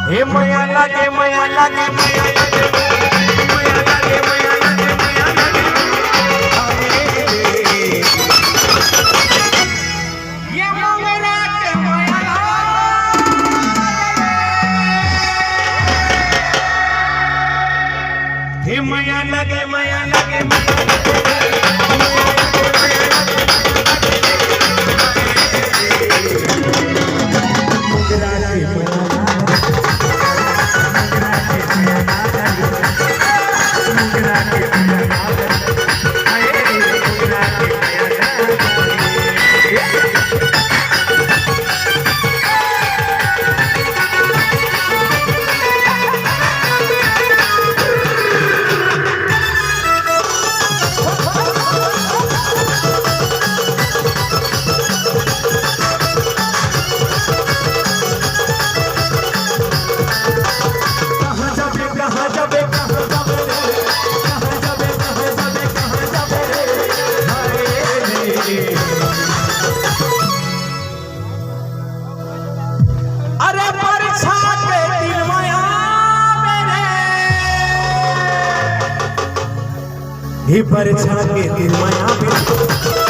हे मया लागे मया लागे मया लागे मया लागे मया लागे मया लागे ये मंगरा के मया लागे हे मया लागे मया लागे अरे परछा के दिल माया मेरे हे परछा के दिल माया मेरे